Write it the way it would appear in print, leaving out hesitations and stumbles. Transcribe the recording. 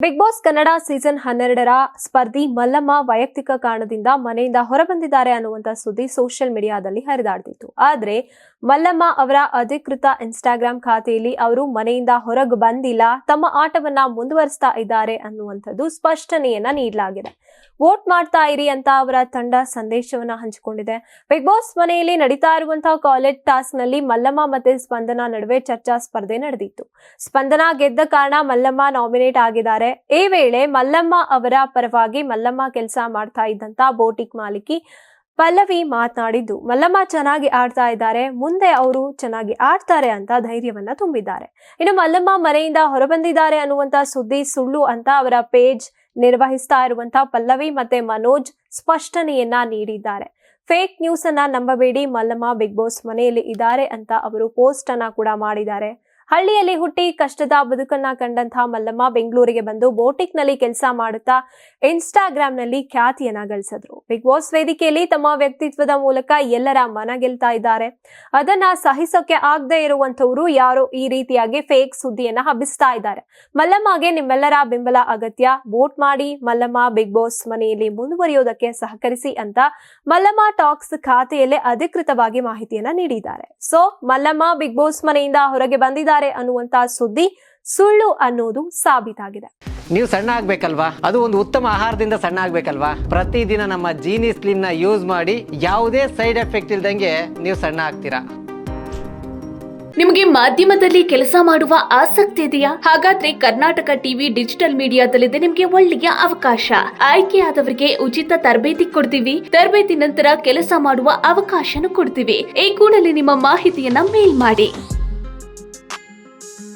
Big boss Kannada season 12ರ ಸ್ಪರ್ಧಿ ಮಲ್ಲಮ್ಮ ವೈಯಕ್ತಿಕ ಕಾರಣದಿಂದ ಮನೆಯಿಂದ ಹೊರಬಂದಿದ್ದಾರೆ ಅನ್ನುವಂತ ಸುದ್ದಿ ಸೋಷಿಯಲ್ ಮೀಡಿಯಾದಲ್ಲಿ ಹರಿದಾಡ್ತಿತ್ತು. ಆದ್ರೆ ಮಲ್ಲಮ್ಮ ಅವರ ಅಧಿಕೃತ ಇನ್ಸ್ಟಾಗ್ರಾಮ್ ಖಾತೆಯಲ್ಲಿ ಅವರು ಮನೆಯಿಂದ ಹೊರಗೆ ಬಂದಿಲ್ಲ, ತಮ್ಮ ಆಟವನ್ನ ಮುಂದುವರಿಸ್ತಾ ಇದ್ದಾರೆ ಅನ್ನುವಂಥದ್ದು ಸ್ಪಷ್ಟನೆಯನ್ನ ನೀಡಲಾಗಿದೆ. ವೋಟ್ ಮಾಡ್ತಾ ಇರಿ ಅಂತ ಅವರ ತಂಡ ಸಂದೇಶವನ್ನ ಹಂಚಿಕೊಂಡಿದೆ. ಬಿಗ್ ಬಾಸ್ ಮನೆಯಲ್ಲಿ ನಡೀತಾ ಇರುವಂತಹ ಕಾಲೇಜ್ ಟಾಸ್ಕ್ ನಲ್ಲಿ ಮಲ್ಲಮ್ಮ ಮತ್ತೆ ಸ್ಪಂದನಾ ನಡುವೆ ಚರ್ಚಾ ಸ್ಪರ್ಧೆ ನಡೆದಿತ್ತು. ಸ್ಪಂದನಾ ಗೆದ್ದ ಕಾರಣ ಮಲ್ಲಮ್ಮ ನಾಮಿನೇಟ್ ಆಗಿದ್ದಾರೆ. ಈ ವೇಳೆ ಮಲ್ಲಮ್ಮ ಅವರ ಪರವಾಗಿ ಮಲ್ಲಮ್ಮ ಕೆಲಸ ಮಾಡ್ತಾ ಇದ್ದಂತ ಬೋಟಿಕ್ ಮಾಲೀಕಿ ಪಲ್ಲವಿ ಮಾತನಾಡಿದ್ದು, ಮಲ್ಲಮ್ಮ ಚೆನ್ನಾಗಿ ಆಡ್ತಾ ಇದ್ದಾರೆ, ಮುಂದೆ ಅವರು ಚೆನ್ನಾಗಿ ಆಡ್ತಾರೆ ಅಂತ ಧೈರ್ಯವನ್ನ ತುಂಬಿದ್ದಾರೆ. ಇನ್ನು ಮಲ್ಲಮ್ಮ ಮನೆಯಿಂದ ಹೊರಬಂದಿದ್ದಾರೆ ಅನ್ನುವಂತ ಸುದ್ದಿ ಸುಳ್ಳು ಅಂತ ಅವರ ಪೇಜ್ ನಿರ್ವಹಿಸ್ತಾ ಇರುವಂತ ಪಲ್ಲವಿ ಮತ್ತೆ ಮನೋಜ್ ಸ್ಪಷ್ಟನೆಯನ್ನ ನೀಡಿದ್ದಾರೆ. ಫೇಕ್ ನ್ಯೂಸ್ ಅನ್ನ ನಂಬಬೇಡಿ, ಮಲ್ಲಮ್ಮ ಬಿಗ್ ಬಾಸ್ ಮನೆಯಲ್ಲಿ ಇದ್ದಾರೆ ಅಂತ ಅವರು ಪೋಸ್ಟ್ ಅನ್ನ ಕೂಡ ಮಾಡಿದ್ದಾರೆ. ಹಳ್ಳಿಯಲ್ಲಿ ಹುಟ್ಟಿ ಕಷ್ಟದ ಬದುಕನ್ನ ಕಂಡಂತಹ ಮಲ್ಲಮ್ಮ ಬೆಂಗಳೂರಿಗೆ ಬಂದು ಬೋಟಿಕ್ ನಲ್ಲಿ ಕೆಲಸ ಮಾಡುತ್ತಾ ಇನ್ಸ್ಟಾಗ್ರಾಮ್ ನಲ್ಲಿ ಖ್ಯಾತಿಯನ್ನ ಗಳಿಸಿದ್ರು. ಬಿಗ್ ಬಾಸ್ ವೇದಿಕೆಯಲ್ಲಿ ತಮ್ಮ ವ್ಯಕ್ತಿತ್ವದ ಮೂಲಕ ಎಲ್ಲರ ಮನ ಗೆಲ್ತಾ ಇದ್ದಾರೆ. ಅದನ್ನ ಸಹಿಸೋಕೆ ಆಗದೆ ಇರುವಂತವರು ಯಾರೋ ಈ ರೀತಿಯಾಗಿ ಫೇಕ್ ಸುದ್ದಿಯನ್ನ ಹಬ್ಬಿಸ್ತಾ ಇದ್ದಾರೆ. ಮಲ್ಲಮ್ಮಗೆ ನಿಮ್ಮೆಲ್ಲರ ಬೆಂಬಲ ಅಗತ್ಯ, ವೋಟ್ ಮಾಡಿ, ಮಲ್ಲಮ್ಮ ಬಿಗ್ ಬಾಸ್ ಮನೆಯಲ್ಲಿ ಮುಂದುವರಿಯೋದಕ್ಕೆ ಸಹಕರಿಸಿ ಅಂತ ಮಲ್ಲಮ್ಮ ಟಾಕ್ಸ್ ಖಾತೆಯಲ್ಲೇ ಅಧಿಕೃತವಾಗಿ ಮಾಹಿತಿಯನ್ನ ನೀಡಿದ್ದಾರೆ. ಸೊ ಮಲ್ಲಮ್ಮ ಬಿಗ್ ಬಾಸ್ ಮನೆಯಿಂದ ಹೊರಗೆ ಬಂದಿದ್ದಾರೆ ಅನ್ನುವಂತ ಸುದ್ದಿ ಸುಳ್ಳು ಅನ್ನೋದು ಸಾಬೀತಾಗಿದೆ. ನೀವು ಸಣ್ಣ ಆಗ್ಬೇಕಲ್ವಾ? ಅದು ಒಂದು ಉತ್ತಮ ಆಹಾರದಿಂದ ಸಣ್ಣ ಆಗ್ಬೇಕಲ್ವಾ? ಪ್ರತಿದಿನ ನಮ್ಮ ಜೀನಿ ಸ್ಲಿಮ್ ನ ಯೂಸ್ ಮಾಡಿ ಯಾವುದೇ ಸೈಡ್ ಎಫೆಕ್ಟ್ ಇಲ್ದಂಗೆ ನೀವು ಸಣ್ಣ ಆಗ್ತೀರಾ. ನಿಮಗೆ ಮಾಧ್ಯಮದಲ್ಲಿ ಕೆಲಸ ಮಾಡುವ ಆಸಕ್ತಿ ಇದೆಯಾ? ಹಾಗಾದ್ರೆ ಕರ್ನಾಟಕ ಟಿವಿ ಡಿಜಿಟಲ್ ಮೀಡಿಯಾದಲ್ಲಿದೆ ನಿಮಗೆ ಒಳ್ಳೆಯ ಅವಕಾಶ. ಆಯ್ಕೆಯಾದವರಿಗೆ ಉಚಿತ ತರಬೇತಿ ಕೊಡ್ತೀವಿ. ತರಬೇತಿ ನಂತರ ಕೆಲಸ ಮಾಡುವ ಅವಕಾಶನೂ ಕೊಡ್ತೀವಿ. ಈ ಕೂಡಲೇ ನಿಮ್ಮ ಮಾಹಿತಿಯನ್ನ ಮೇಲ್ ಮಾಡಿ.